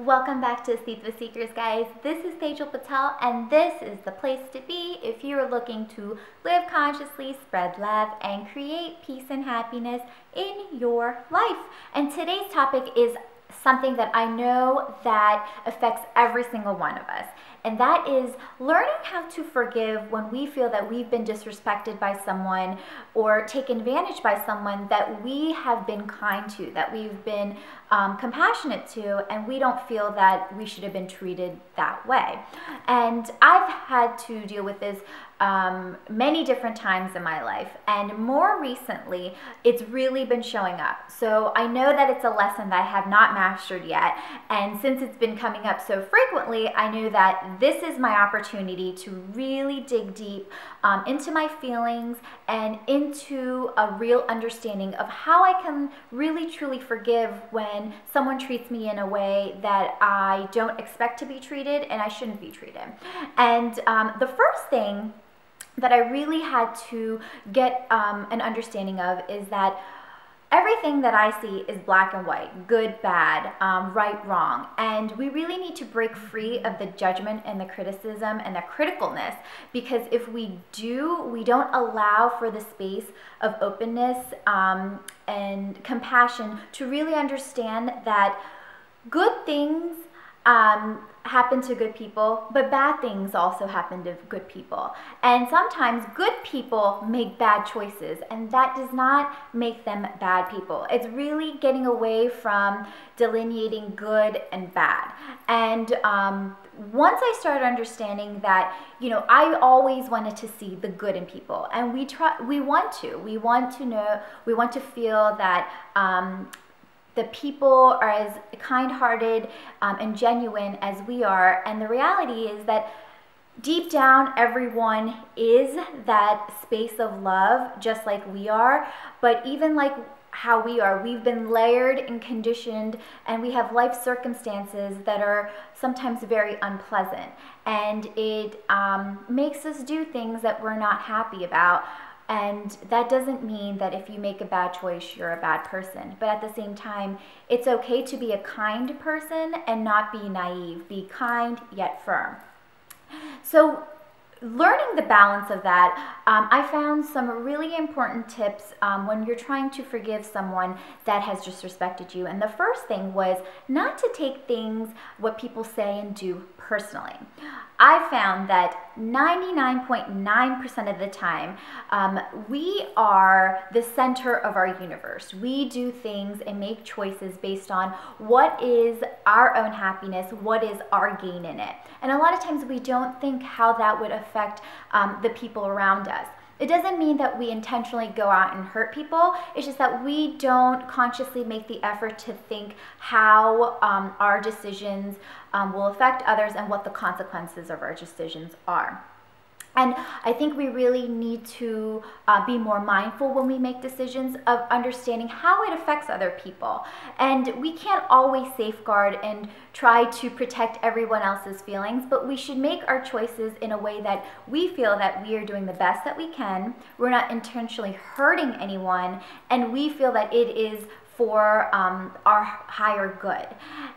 Welcome back to Sleep with Seekers, guys. This is Tejal Patel, and this is the place to be if you're looking to live consciously, spread love, and create peace and happiness in your life. And today's topic is something that I know that affects every single one of us. And that is learning how to forgive when we feel that we've been disrespected by someone or taken advantage by someone that we have been kind to, that we've been compassionate to, and we don't feel that we should have been treated that way. And I've had to deal with this many different times in my life, and more recently it's really been showing up. So I know that it's a lesson that I have not mastered yet, and since it's been coming up so frequently, I knew that this is my opportunity to really dig deep into my feelings and into a real understanding of how I can really truly forgive when someone treats me in a way that I don't expect to be treated and I shouldn't be treated. And the first thing that I really had to get an understanding of is that everything that I see is black and white, good, bad, right, wrong. And we really need to break free of the judgment and the criticism and the criticalness, because if we don't allow for the space of openness and compassion to really understand that good things happen to good people, but bad things also happen to good people. And sometimes good people make bad choices, and that does not make them bad people. It's really getting away from delineating good and bad. And once I started understanding that, I always wanted to see the good in people, and we want to feel that the people are as kind-hearted and genuine as we are. And the reality is that deep down, everyone is that space of love, just like we are. But even like how we are, we've been layered and conditioned, and we have life circumstances that are sometimes very unpleasant. And it makes us do things that we're not happy about. And that doesn't mean that if you make a bad choice, you're a bad person. But at the same time, it's okay to be a kind person and not be naive. Be kind yet firm. So learning the balance of that, I found some really important tips when you're trying to forgive someone that has disrespected you. And the first thing was not to take things, what people say and do, personally. I found that 99.9% of the time, we are the center of our universe. We do things and make choices based on what is our own happiness, what is our gain in it. And a lot of times we don't think how that would affect the people around us. It doesn't mean that we intentionally go out and hurt people. It's just that we don't consciously make the effort to think how our decisions will affect others and what the consequences of our decisions are. And I think we really need to be more mindful when we make decisions of understanding how it affects other people. And we can't always safeguard and try to protect everyone else's feelings, but we should make our choices in a way that we feel that we are doing the best that we can, we're not intentionally hurting anyone, and we feel that it is for our higher good.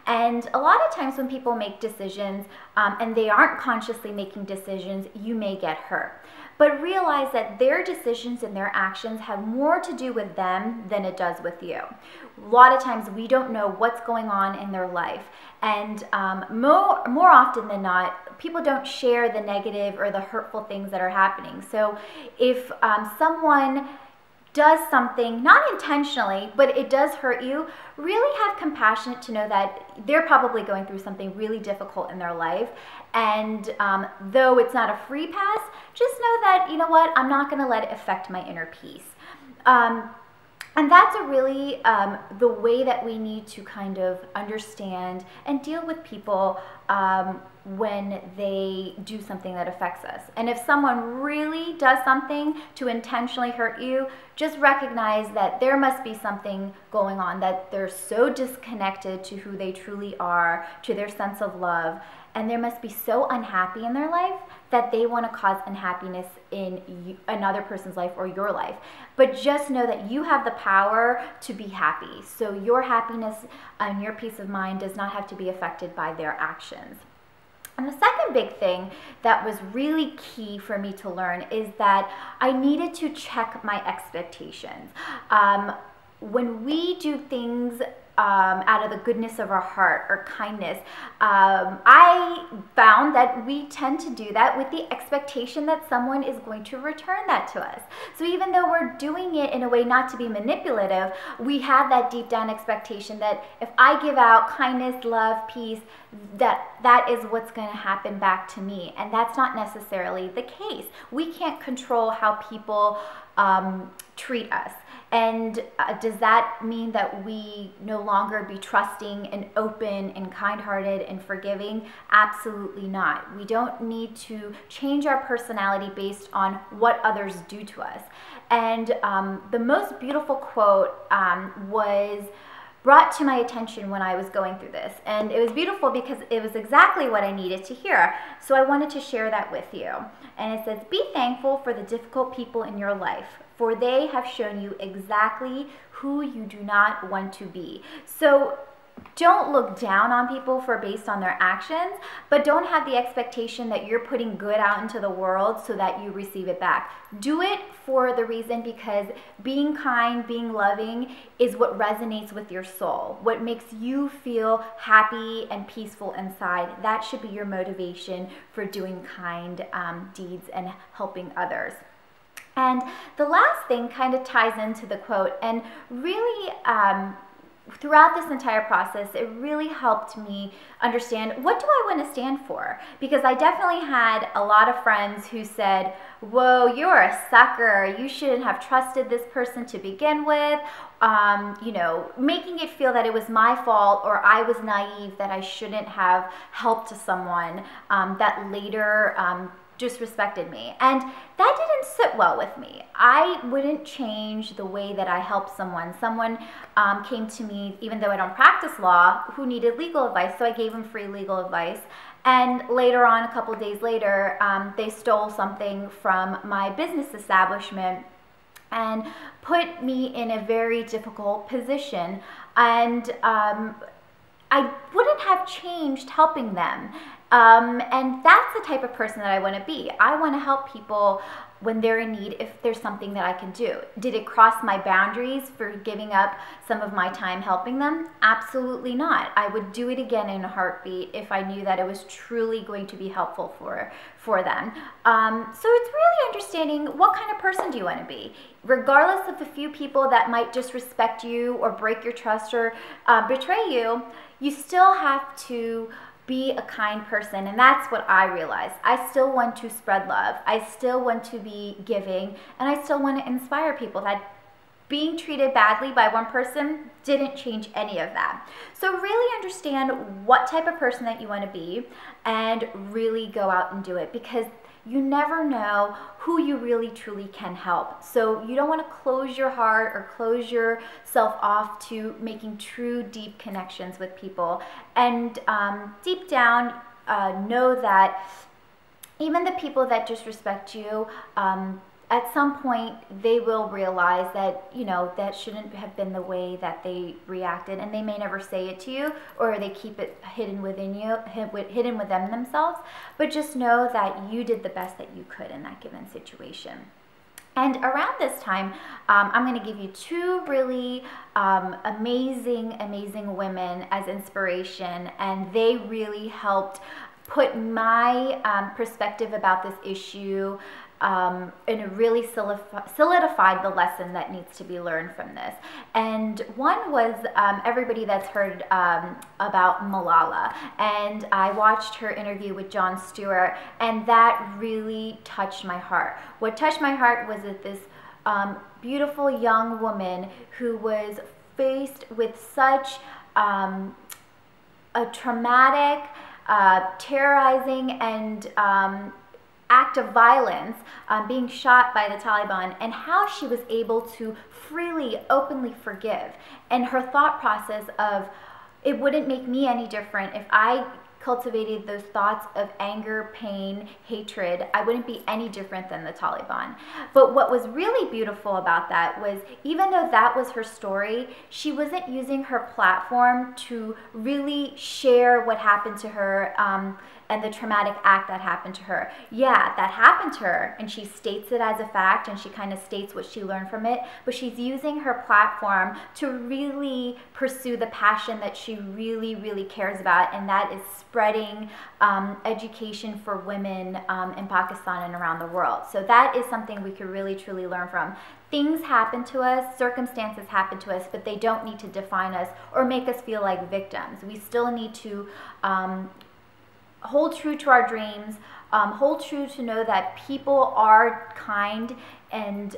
And a lot of times when people make decisions and they aren't consciously making decisions, you may get hurt. But realize that their decisions and their actions have more to do with them than it does with you. A lot of times we don't know what's going on in their life. And more often than not, people don't share the negative or the hurtful things that are happening. So if someone does something, not intentionally, but it does hurt you, really have compassion to know that they're probably going through something really difficult in their life. And though it's not a free pass, just know that, you know what, I'm not going to let it affect my inner peace. And that's a really the way that we need to kind of understand and deal with people when they do something that affects us. And if someone really does something to intentionally hurt you, just recognize that there must be something going on, that they're so disconnected to who they truly are, to their sense of love, and there must be so unhappy in their life that they want to cause unhappiness in another person's life or your life. But just know that you have the power to be happy. So your happiness and your peace of mind does not have to be affected by their actions. And the second big thing that was really key for me to learn is that I needed to check my expectations. When we do things out of the goodness of our heart or kindness, I found that we tend to do that with the expectation that someone is going to return that to us. So even though we're doing it in a way not to be manipulative, we have that deep down expectation that if I give out kindness, love, peace, that is what's going to happen back to me. And that's not necessarily the case. We can't control how people treat us. And does that mean that we no longer be trusting and open and kind-hearted and forgiving? Absolutely not. We don't need to change our personality based on what others do to us. And the most beautiful quote was brought to my attention when I was going through this. And it was beautiful because it was exactly what I needed to hear. So I wanted to share that with you. And it says, "Be thankful for the difficult people in your life, for they have shown you exactly who you do not want to be." So don't look down on people based on their actions, but don't have the expectation that you're putting good out into the world so that you receive it back. Do it for the reason because being kind, being loving is what resonates with your soul, what makes you feel happy and peaceful inside. That should be your motivation for doing kind deeds and helping others. And the last thing kind of ties into the quote, and really throughout this entire process, it really helped me understand, what do I want to stand for? Because I definitely had a lot of friends who said, "Whoa, you're a sucker. You shouldn't have trusted this person to begin with." You know, making it feel that it was my fault or I was naive, that I shouldn't have helped someone that later disrespected me. And that didn't sit well with me. I wouldn't change the way that I help someone. Someone came to me, even though I don't practice law, who needed legal advice, so I gave him free legal advice. And later on, a couple days later, they stole something from my business establishment and put me in a very difficult position. And I wouldn't have changed helping them. And that's the type of person that I want to be. I want to help people when they're in need if there's something that I can do. Did it cross my boundaries for giving up some of my time helping them? Absolutely not. I would do it again in a heartbeat if I knew that it was truly going to be helpful for them. So it's really understanding, what kind of person do you want to be? Regardless of the few people that might disrespect you or break your trust or betray you, you still have to be a kind person. And that's what I realized. I still want to spread love. I still want to be giving, and I still want to inspire people. That being treated badly by one person didn't change any of that. So really understand what type of person that you want to be and really go out and do it, because you never know who you really truly can help. So you don't want to close your heart or close yourself off to making true deep connections with people. And deep down, know that even the people that disrespect you, at some point they will realize that, you know, that shouldn't have been the way that they reacted, and they may never say it to you, or they keep it hidden within you, hidden within themselves. But just know that you did the best that you could in that given situation. And around this time, I'm going to give you two really amazing women as inspiration, and they really helped put my perspective about this issue and it really solidified the lesson that needs to be learned from this. And one was everybody that's heard about Malala, and I watched her interview with Jon Stewart, and that really touched my heart. What touched my heart was that this beautiful young woman who was faced with such a traumatic terrorizing and act of violence, being shot by the Taliban, and how she was able to freely, openly forgive. And her thought process of, it wouldn't make me any different if I cultivated those thoughts of anger, pain, hatred. I wouldn't be any different than the Taliban. But what was really beautiful about that was, even though that was her story, she wasn't using her platform to really share what happened to her and the traumatic act that happened to her. Yeah, that happened to her, and she states it as a fact, and she kind of states what she learned from it, but she's using her platform to really pursue the passion that she really, really cares about, and that is spreading education for women in Pakistan and around the world. So that is something we could really, truly learn from. Things happen to us, circumstances happen to us, but they don't need to define us or make us feel like victims. We still need to hold true to our dreams, hold true to know that people are kind and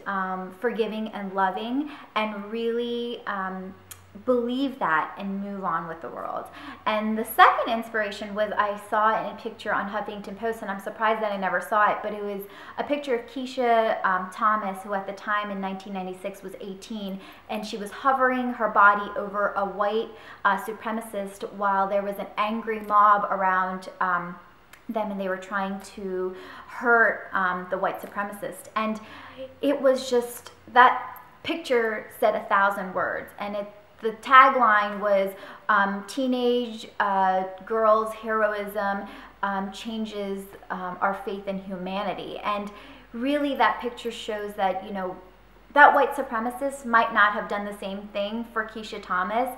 forgiving and loving, and really believe that and move on with the world. And the second inspiration was, I saw in a picture on Huffington Post, and I'm surprised that I never saw it, but it was a picture of Keisha Thomas, who at the time in 1996 was 18, and she was hovering her body over a white supremacist while there was an angry mob around them, and they were trying to hurt the white supremacist. And it was just, that picture said 1,000 words, and the tagline was, teenage girls' heroism changes our faith in humanity. And really, that picture shows that, you know, that white supremacist might not have done the same thing for Keisha Thomas,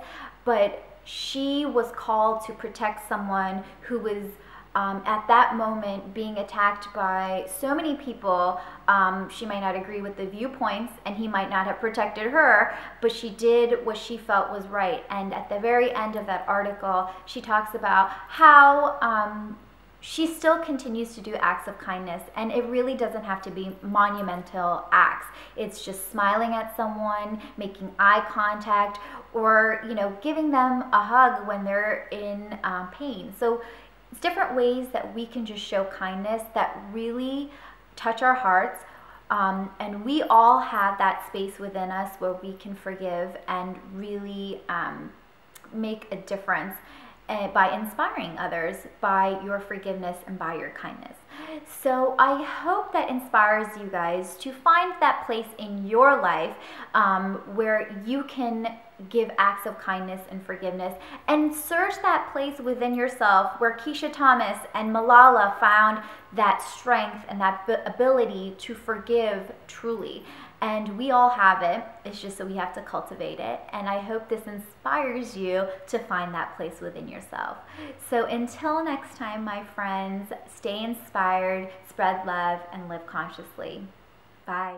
but she was called to protect someone who was at that moment being attacked by so many people. She might not agree with the viewpoints, and he might not have protected her, but she did what she felt was right. And at the very end of that article, she talks about how she still continues to do acts of kindness, and it really doesn't have to be monumental acts. It's just smiling at someone, making eye contact, or, you know, giving them a hug when they're in pain. So it's different ways that we can just show kindness that really touch our hearts, and we all have that space within us where we can forgive and really make a difference by inspiring others by your forgiveness and by your kindness. So I hope that inspires you guys to find that place in your life where you can give acts of kindness and forgiveness, and search that place within yourself where Keisha Thomas and Malala found that strength and that ability to forgive truly. And we all have it. It's just that we have to cultivate it. And I hope this inspires you to find that place within yourself. So until next time, my friends, stay inspired, spread love, and live consciously. Bye.